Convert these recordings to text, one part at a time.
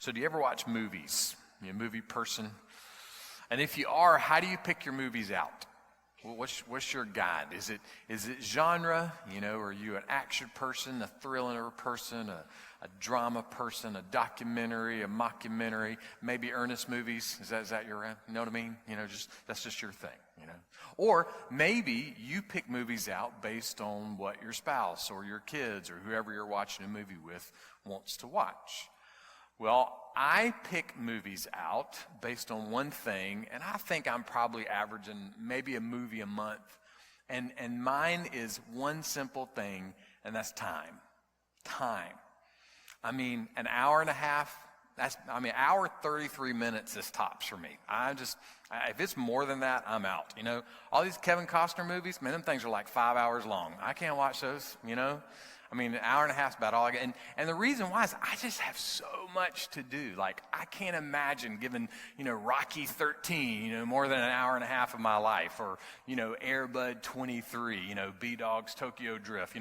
So do you ever watch movies? You a movie person? And if you are, how do you pick your movies out? Well, what's your guide? Is it genre? Are you an action person, a thriller person, a drama person, a documentary, a mockumentary, maybe earnest movies? Is that your, you know what I mean? That's just your thing, Or maybe you pick movies out based on what your spouse or your kids or whoever you're watching a movie with wants to watch. Well, I pick movies out based on one thing, and I think I'm probably averaging maybe a movie a month. And mine is one simple thing, and that's time. Time. I mean, an hour and a half, hour 33 minutes is tops for me. If it's more than that, I'm out. All these Kevin Costner movies, man, them things are like 5 hours long. I can't watch those, an hour and a half is about all I get. And the reason why is I just have so much to do. Like, I can't imagine giving, Rocky 13, more than an hour and a half of my life. Or, Air Bud 23, B-Dog's Tokyo Drift.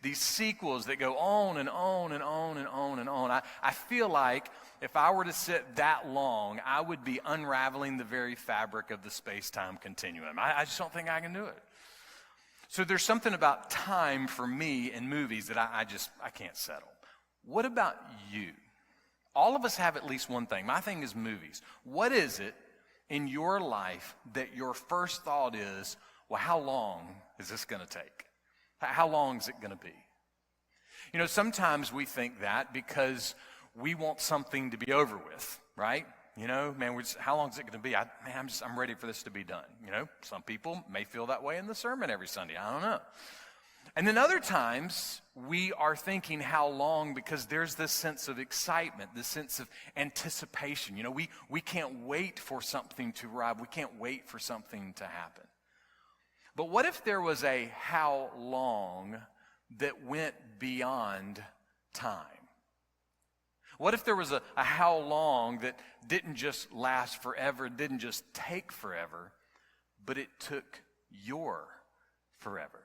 These sequels that go on and on and on and on and on. I feel like if I were to sit that long, I would be unraveling the very fabric of the space-time continuum. I just don't think I can do it. So there's something about time for me in movies that I can't settle. What about you? All of us have at least one thing. My thing is movies. What is it in your life that your first thought is, well, how long is this going to take? How long is it going to be? Sometimes we think that because we want something to be over with, right? How long is it going to be? I'm ready for this to be done. Some people may feel that way in the sermon every Sunday. I don't know. And then other times we are thinking how long because there's this sense of excitement, this sense of anticipation. We can't wait for something to arrive. We can't wait for something to happen. But what if there was a how long that went beyond time? What if there was a how long that didn't just last forever, didn't just take forever, but it took your forever?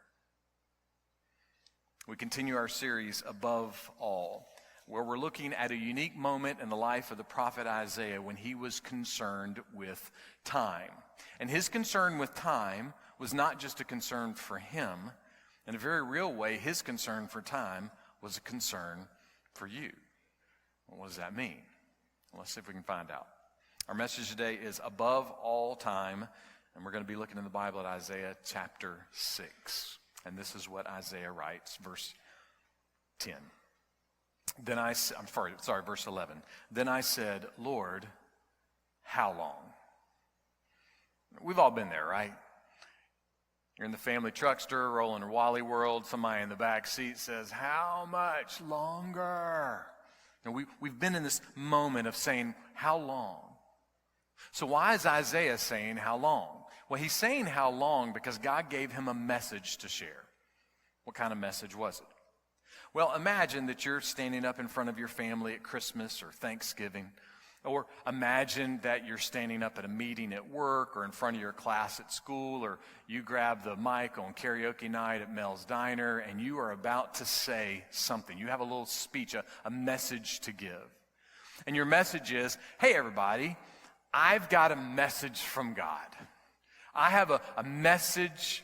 We continue our series, Above All, where we're looking at a unique moment in the life of the prophet Isaiah when he was concerned with time. And his concern with time was not just a concern for him. In a very real way, his concern for time was a concern for you. What does that mean? Well, let's see if we can find out. Our message today is Above All Time, and we're going to be looking in the Bible at Isaiah chapter 6. And this is what Isaiah writes, verse 10. Verse 11. Then I said, Lord, how long? We've all been there, right? You're in the family truckster, rolling to Wally World. Somebody in the back seat says, how much longer? And we've been in this moment of saying, how long? So why is Isaiah saying how long? Well, he's saying how long because God gave him a message to share. What kind of message was it? Well, imagine that you're standing up in front of your family at Christmas or Thanksgiving. Or imagine that you're standing up at a meeting at work or in front of your class at school, or you grab the mic on karaoke night at Mel's Diner and you are about to say something. You have a little speech, a message to give. And your message is, hey everybody, I've got a message from God. I have a message,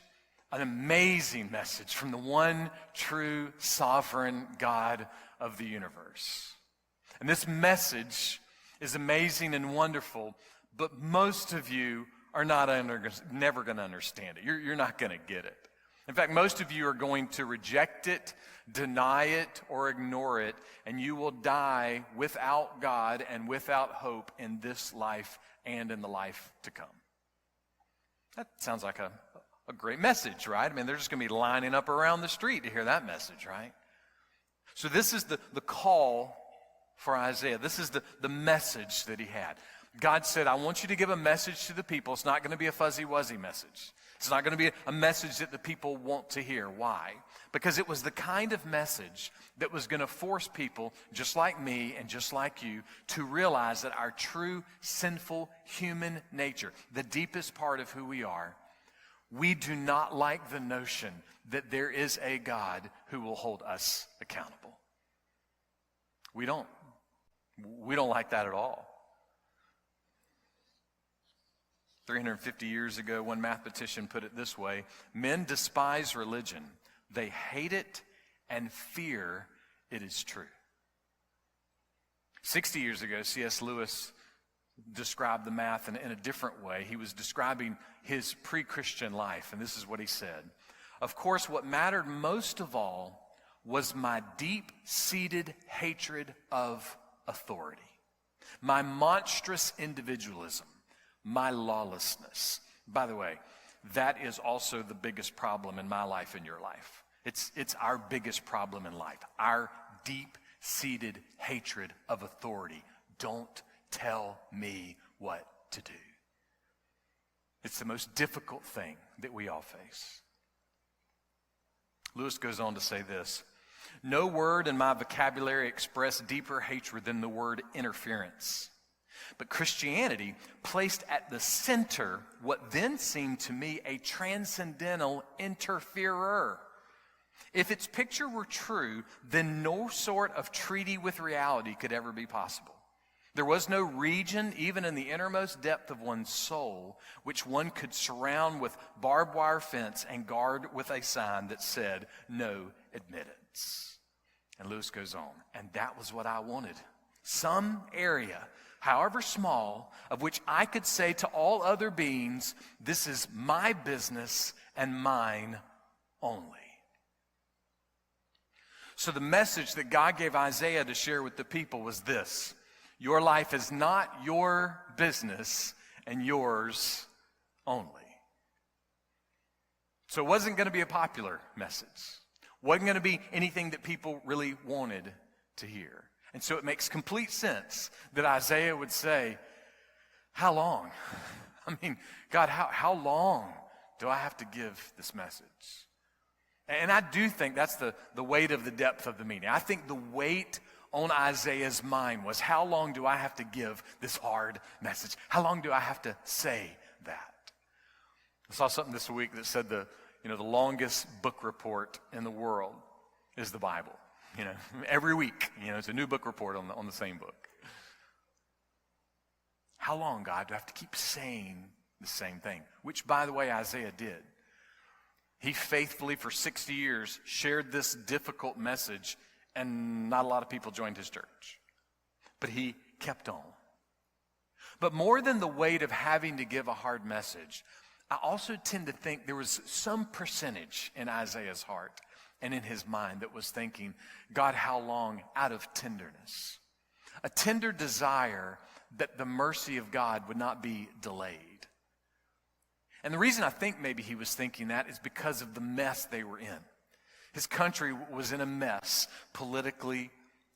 an amazing message from the one true sovereign God of the universe. And this message is amazing and wonderful, but most of you are never going to understand it. You're not going to get it. In fact, most of you are going to reject it, deny it, or ignore it, and you will die without God and without hope in this life and in the life to come. That sounds like a great message, right? I mean, they're just going to be lining up around the street to hear that message, right? So this is the call for Isaiah. This is the message that he had. God said, I want you to give a message to the people. It's not going to be a fuzzy-wuzzy message. It's not going to be a message that the people want to hear. Why? Because it was the kind of message that was going to force people, just like me and just like you, to realize that our true sinful human nature, the deepest part of who we are, we do not like the notion that there is a God who will hold us accountable. We don't. We don't like that at all. 350 years ago, one mathematician put it this way: men despise religion. They hate it and fear it is true. 60 years ago, C.S. Lewis described the math in a different way. He was describing his pre-Christian life, and this is what he said. Of course, what mattered most of all was my deep-seated hatred of authority, my monstrous individualism, my lawlessness. By the way, that is also the biggest problem in my life and your life. It's our biggest problem in life, our deep-seated hatred of authority. Don't tell me what to do. It's the most difficult thing that we all face. Lewis goes on to say this: no word in my vocabulary expressed deeper hatred than the word interference. But Christianity placed at the center what then seemed to me a transcendental interferer. If its picture were true, then no sort of treaty with reality could ever be possible. There was no region, even in the innermost depth of one's soul, which one could surround with barbed wire fence and guard with a sign that said, no admittance. And Lewis goes on, and that was what I wanted. Some area, however small, of which I could say to all other beings, this is my business and mine only. So the message that God gave Isaiah to share with the people was this: your life is not your business and yours only. So it wasn't going to be a popular message. Wasn't going to be anything that people really wanted to hear. And so it makes complete sense that Isaiah would say, how long? I mean, God, how long do I have to give this message? And I do think that's the weight of the depth of the meaning. I think the weight on Isaiah's mind was, how long do I have to give this hard message? How long do I have to say that? I saw something this week that said the longest book report in the world is the Bible. Every week, it's a new book report on the same book. How long, God, do I have to keep saying the same thing? Which, by the way, Isaiah did. He faithfully, for 60 years, shared this difficult message, and not a lot of people joined his church. But he kept on. But more than the weight of having to give a hard message, I also tend to think there was some percentage in Isaiah's heart and in his mind that was thinking, God, how long? Out of tenderness. A tender desire that the mercy of God would not be delayed. And the reason I think maybe he was thinking that is because of the mess they were in. His country was in a mess, politically,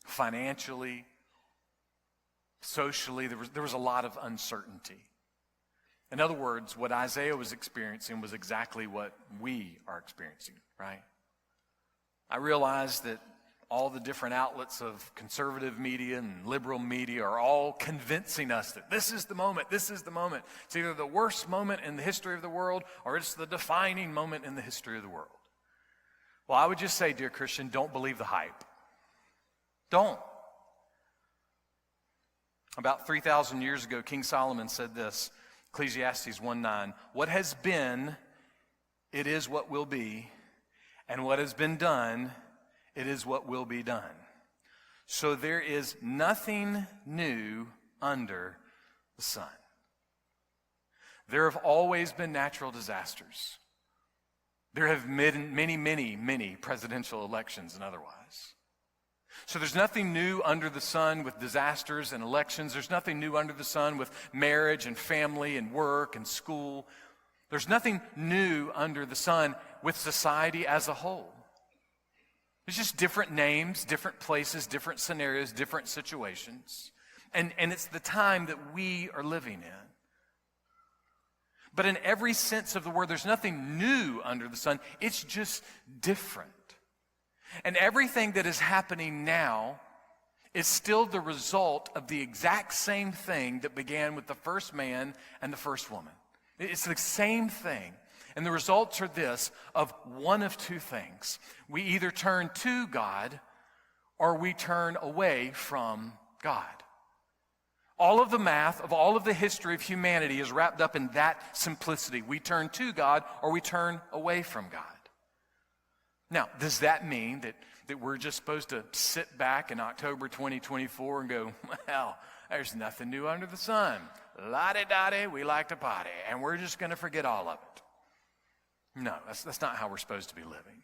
financially, socially. There was a lot of uncertainty. In other words, what Isaiah was experiencing was exactly what we are experiencing, right? I realize that all the different outlets of conservative media and liberal media are all convincing us that this is the moment, this is the moment. It's either the worst moment in the history of the world or it's the defining moment in the history of the world. Well, I would just say, dear Christian, don't believe the hype. Don't. About 3,000 years ago, King Solomon said this, Ecclesiastes 1:9, what has been, it is what will be, and what has been done, it is what will be done. So there is nothing new under the sun. There have always been natural disasters. There have been many presidential elections and otherwise. So there's nothing new under the sun with disasters and elections. There's nothing new under the sun with marriage and family and work and school. There's nothing new under the sun with society as a whole. There's just different names, different places, different scenarios, different situations. And it's the time that we are living in. But in every sense of the word, there's nothing new under the sun. It's just different. And everything that is happening now is still the result of the exact same thing that began with the first man and the first woman. It's the same thing. And the results are this, of one of two things. We either turn to God or we turn away from God. All of the math of all of the history of humanity is wrapped up in that simplicity. We turn to God or we turn away from God. Now, does that mean that we're just supposed to sit back in October 2024 and go, well, there's nothing new under the sun. La-di-da-di, we like to party, and we're just going to forget all of it? No, that's not how we're supposed to be living.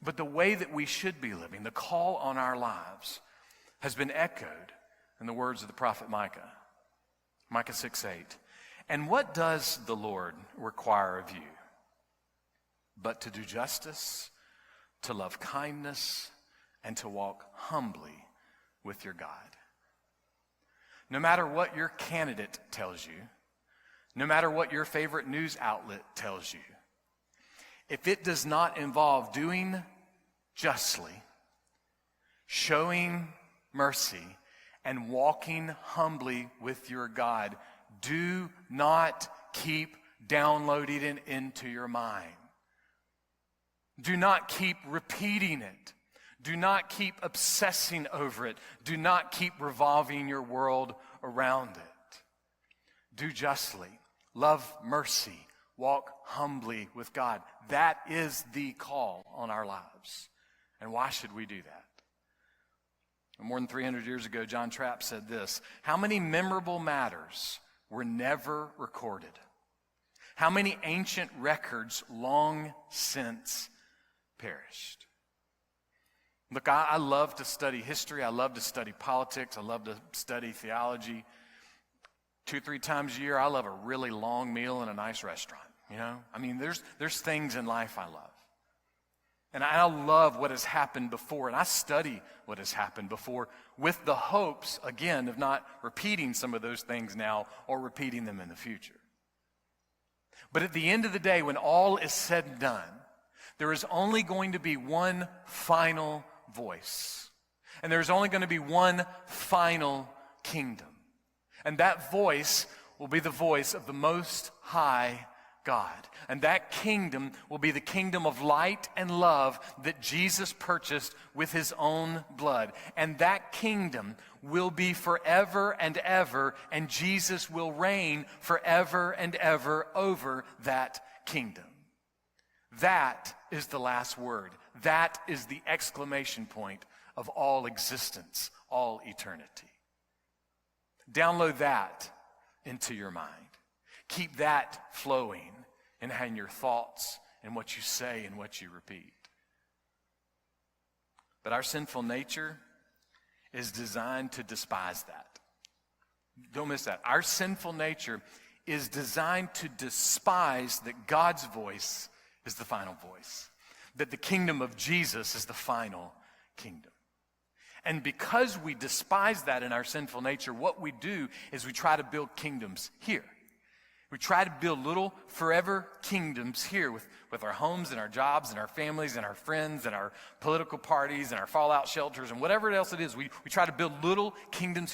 But the way that we should be living, the call on our lives, has been echoed in the words of the prophet Micah. Micah 6:8. And what does the Lord require of you? But to do justice, to love kindness, and to walk humbly with your God. No matter what your candidate tells you, no matter what your favorite news outlet tells you, if it does not involve doing justly, showing mercy, and walking humbly with your God, do not keep downloading it into your mind. Do not keep repeating it. Do not keep obsessing over it. Do not keep revolving your world around it. Do justly, love mercy, walk humbly with God. That is the call on our lives. And why should we do that? More than 300 years ago, John Trapp said this: how many memorable matters were never recorded? How many ancient records long since perished? Look, I love to study history. I love to study politics. I love to study theology. 2-3 times a year, I love a really long meal in a nice restaurant. You know, I mean, there's things in life I love. And I love what has happened before, and I study what has happened before with the hopes, again, of not repeating some of those things now or repeating them in the future. But at the end of the day, when all is said and done, there is only going to be one final voice. And there's only going to be one final kingdom. And that voice will be the voice of the Most High God. And that kingdom will be the kingdom of light and love that Jesus purchased with his own blood. And that kingdom will be forever and ever, and Jesus will reign forever and ever over that kingdom. That is the last word. That is the exclamation point of all existence, all eternity. Download that into your mind. Keep that flowing in your thoughts and what you say and what you repeat. But our sinful nature is designed to despise that. Don't miss that. Our sinful nature is designed to despise that God's voice is the final voice, that the kingdom of Jesus is the final kingdom. And because we despise that in our sinful nature, what we do is we try to build kingdoms here. We try to build little forever kingdoms here with our homes and our jobs and our families and our friends and our political parties and our fallout shelters and whatever else it is. We try to build little kingdoms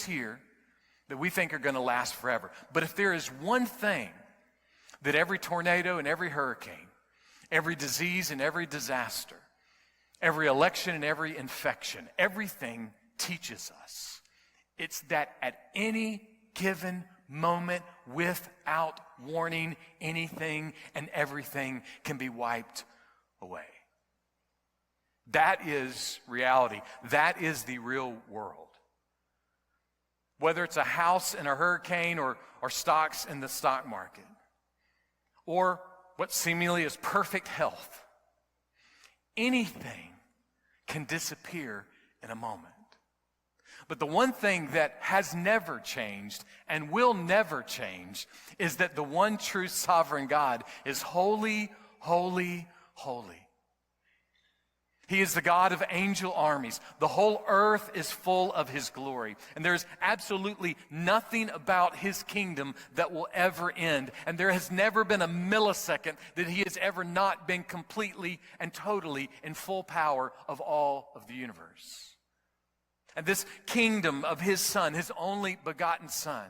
here that we think are going to last forever. But if there is one thing that every tornado and every hurricane, every disease and every disaster, every election and every infection, everything teaches us, it's that at any given moment, without warning, anything and everything can be wiped away. That is reality. That is the real world. Whether it's a house in a hurricane or stocks in the stock market, or what seemingly is perfect health, anything can disappear in a moment. But the one thing that has never changed and will never change is that the one true sovereign God is holy, holy, holy. He is the God of angel armies. The whole earth is full of his glory. And there's absolutely nothing about his kingdom that will ever end. And there has never been a millisecond that he has ever not been completely and totally in full power of all of the universe. And this kingdom of his Son, his only begotten Son,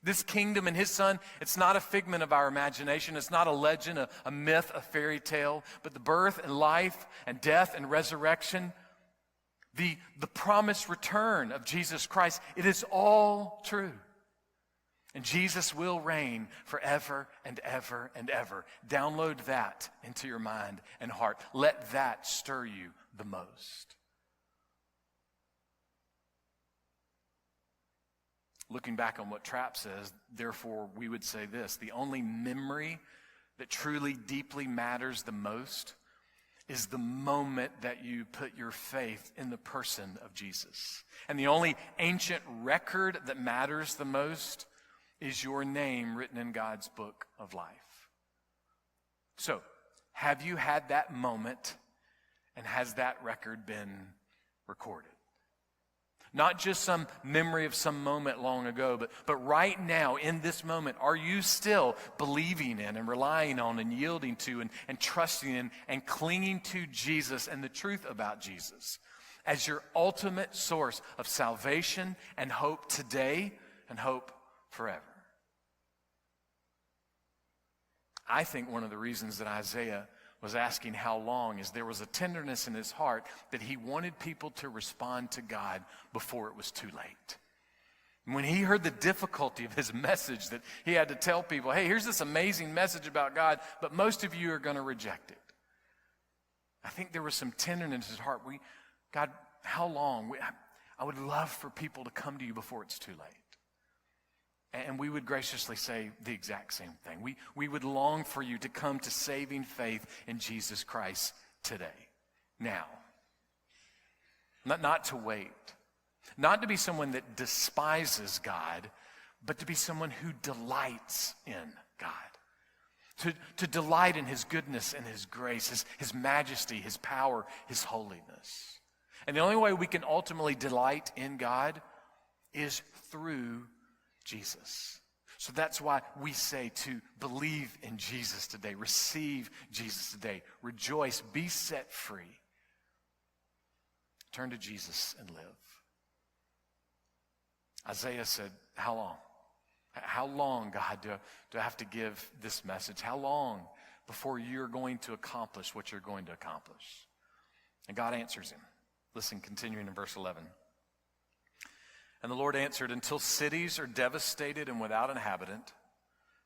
this kingdom and his Son, it's not a figment of our imagination. It's not a legend, a myth, a fairy tale, but the birth and life and death and resurrection, the promised return of Jesus Christ, it is all true. And Jesus will reign forever and ever and ever. Download that into your mind and heart. Let that stir you the most. Looking back on what Trapp says, therefore, we would say this: the only memory that truly deeply matters the most is the moment that you put your faith in the person of Jesus. And the only ancient record that matters the most is your name written in God's book of life. So, have you had that moment, and has that record been recorded? Not just some memory of some moment long ago, but right now, in this moment, are you still believing in and relying on and yielding to and trusting in and clinging to Jesus and the truth about Jesus as your ultimate source of salvation and hope today and hope forever? I think one of the reasons that Isaiah was asking how long is there was a tenderness in his heart that he wanted people to respond to God before it was too late. When he heard the difficulty of his message, that he had to tell people, hey, here's this amazing message about God, but most of you are going to reject it. I think there was some tenderness in his heart. God, how long? I would love for people to come to you before it's too late. And we would graciously say the exact same thing. We would long for you to come to saving faith in Jesus Christ today, now. Not to wait. Not to be someone that despises God, but to be someone who delights in God. To delight in His goodness and His grace, His majesty, His power, His holiness. And the only way we can ultimately delight in God is through Jesus. So that's why we say to believe in Jesus today, receive Jesus today, rejoice, be set free. Turn to Jesus and live. Isaiah said, how long? How long, God, do I have to give this message? How long before you're going to accomplish what you're going to accomplish? And God answers him. Listen, continuing in verse 11. And the Lord answered, until cities are devastated and without inhabitant,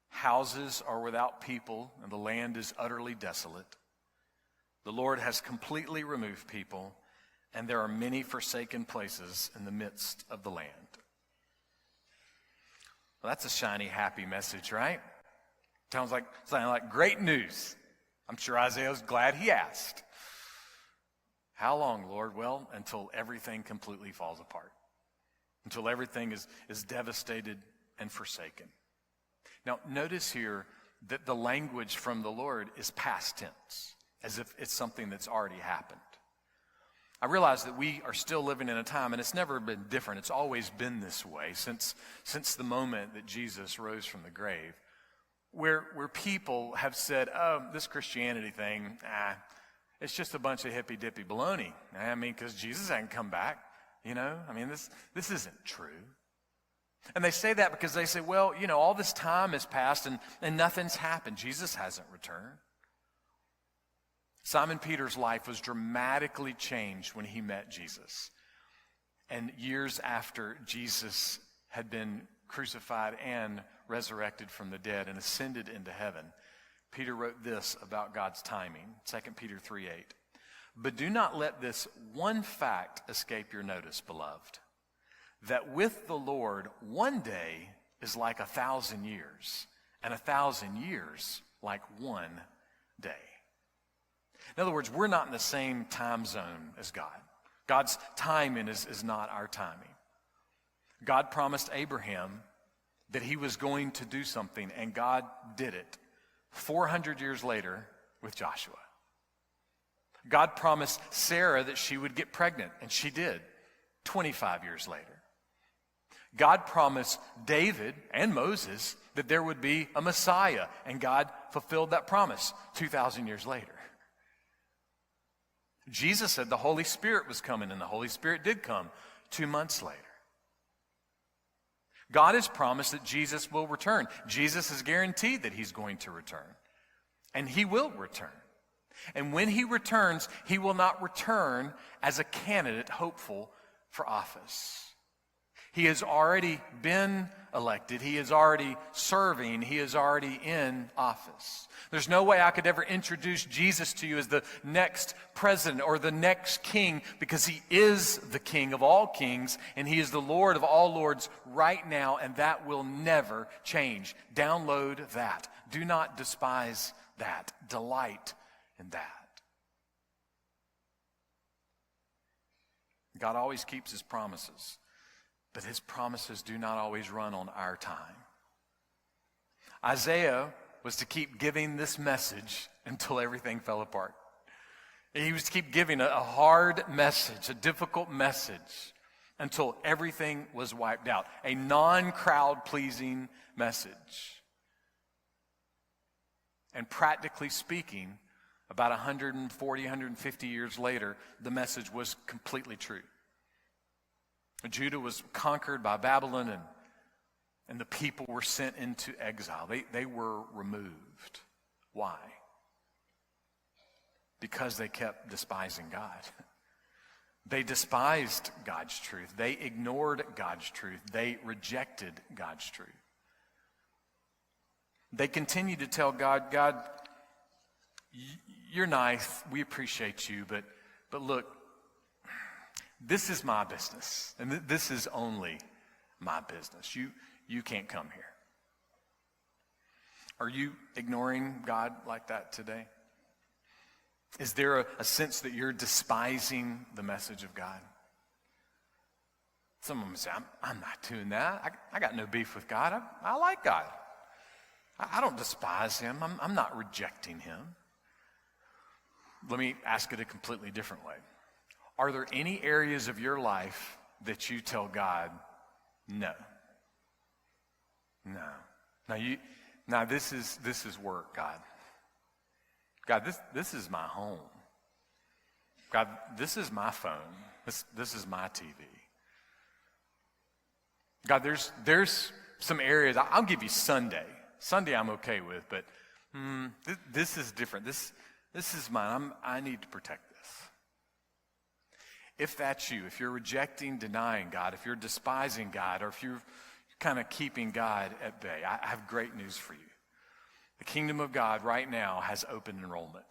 houses are without people, and the land is utterly desolate, the Lord has completely removed people, and there are many forsaken places in the midst of the land. Well, that's a shiny, happy message, right? Sounds like great news. I'm sure Isaiah's glad he asked. How long, Lord? Well, until everything completely falls apart. Until everything is devastated and forsaken. Now, notice here that the language from the Lord is past tense, as if it's something that's already happened. I realize that we are still living in a time, and it's never been different. It's always been this way since the moment that Jesus rose from the grave, where people have said, oh, this Christianity thing, it's just a bunch of hippy-dippy baloney. I mean, because Jesus hasn't come back. You know, I mean, this isn't true. And they say that because they say, well, you know, all this time has passed and nothing's happened. Jesus hasn't returned. Simon Peter's life was dramatically changed when he met Jesus. And years after Jesus had been crucified and resurrected from the dead and ascended into heaven, Peter wrote this about God's timing, 2 Peter 3:8. But do not let this one fact escape your notice, beloved, that with the Lord 1 day is like 1,000 years, and 1,000 years like 1 day. In other words, we're not in the same time zone as God. God's timing is not our timing. God promised Abraham that he was going to do something, and God did it 400 years later with Joshua. God promised Sarah that she would get pregnant, and she did 25 years later. God promised David and Moses that there would be a Messiah, and God fulfilled that promise 2,000 years later. Jesus said the Holy Spirit was coming, and the Holy Spirit did come 2 months later. God has promised that Jesus will return. Jesus has guaranteed that he's going to return, and he will return. And when he returns, he will not return as a candidate hopeful for office. He has already been elected. He is already serving. He is already in office. There's no way I could ever introduce Jesus to you as the next president or the next king, because he is the King of all kings and he is the Lord of all lords right now, and that will never change. Download that. Do not despise that. Delight in that. God always keeps his promises, but his promises do not always run on our time. Isaiah was to keep giving this message until everything fell apart. He was to keep giving a hard message, a difficult message, until everything was wiped out. A non-crowd pleasing message. And practically speaking, about 140, 150 years later, the message was completely true. Judah was conquered by Babylon, and the people were sent into exile. They were removed. Why? Because they kept despising God. They despised God's truth. They ignored God's truth. They rejected God's truth. They continued to tell God, God, you're nice, we appreciate you, but look, this is my business, and this is only my business. You can't come here. Are you ignoring God like that today? Is there a sense that you're despising the message of God? Some of them say, I'm not doing that. I got no beef with God. I like God. I don't despise him. I'm not rejecting him. Let me ask it a completely different way. Are there any areas of your life that you tell God, no? No, this is work, God. God, this is my home. God, this is my phone. This is my TV. God, there's some areas, I'll give you Sunday. Sunday I'm okay with, but this is different. This is mine. I need to protect this. If that's you, if you're rejecting, denying God, if you're despising God, or if you're kind of keeping God at bay, I have great news for you. The kingdom of God right now has open enrollment.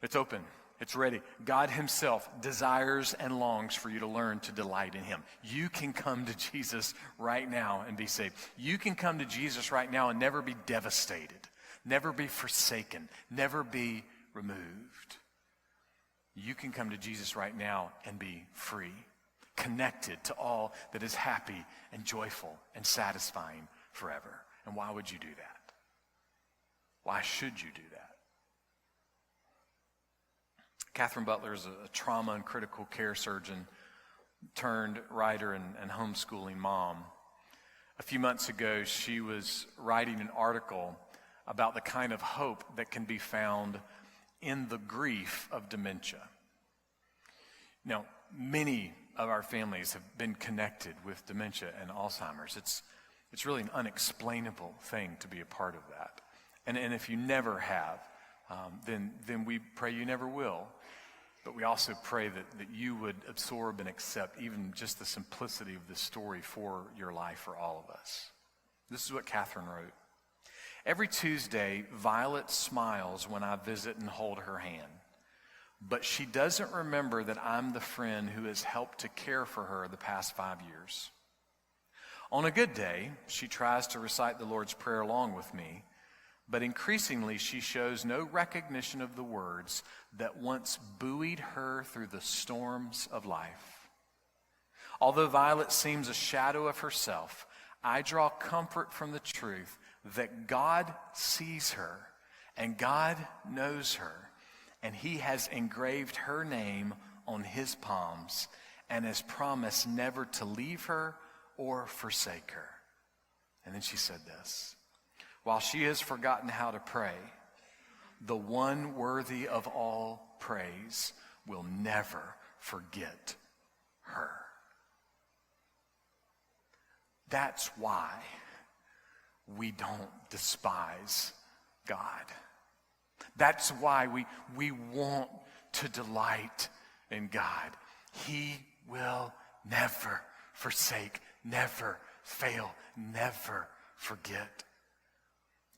It's open. It's ready. God himself desires and longs for you to learn to delight in him. You can come to Jesus right now and be saved. You can come to Jesus right now and never be devastated, never be forsaken, never be removed. You can come to Jesus right now and be free, connected to all that is happy and joyful and satisfying forever. And why would you do that? Why should you do that? Catherine Butler is a trauma and critical care surgeon turned writer and homeschooling mom. A few months ago, she was writing an article about the kind of hope that can be found in the grief of dementia. Now, many of our families have been connected with dementia and Alzheimer's. It's really an unexplainable thing to be a part of that. And if you never have, then we pray you never will. But we also pray that you would absorb and accept even just the simplicity of this story for your life, for all of us. This is what Catherine wrote. Every Tuesday, Violet smiles when I visit and hold her hand. But she doesn't remember that I'm the friend who has helped to care for her the past 5 years. On a good day, she tries to recite the Lord's Prayer along with me, but increasingly she shows no recognition of the words that once buoyed her through the storms of life. Although Violet seems a shadow of herself, I draw comfort from the truth that God sees her and God knows her, and he has engraved her name on his palms and has promised never to leave her or forsake her. And then she said this: while she has forgotten how to pray, the one worthy of all praise will never forget her. That's why we don't despise God. That's why we want to delight in God. He will never forsake, never fail, never forget.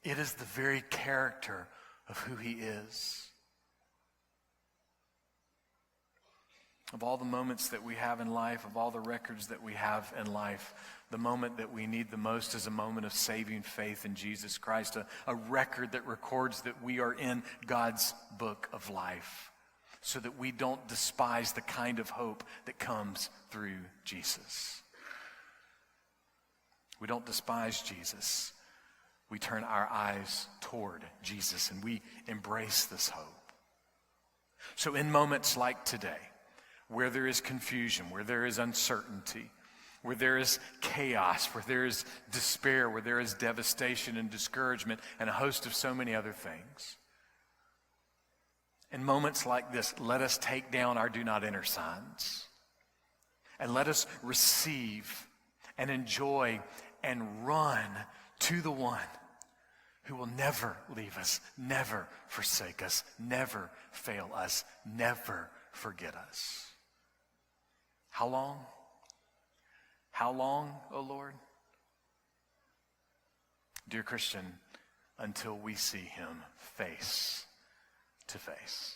It is the very character of who he is. Of all the moments that we have in life, of all the records that we have in life, the moment that we need the most is a moment of saving faith in Jesus Christ, a record that records that we are in God's book of life, so that we don't despise the kind of hope that comes through Jesus. We don't despise Jesus. We turn our eyes toward Jesus and we embrace this hope. So in moments like today, where there is confusion, where there is uncertainty, where there is chaos, where there is despair, where there is devastation and discouragement and a host of so many other things, in moments like this, let us take down our do not enter signs and let us receive and enjoy and run to the one who will never leave us, never forsake us, never fail us, never forget us. How long? How long, O Lord? Dear Christian, until we see him face to face.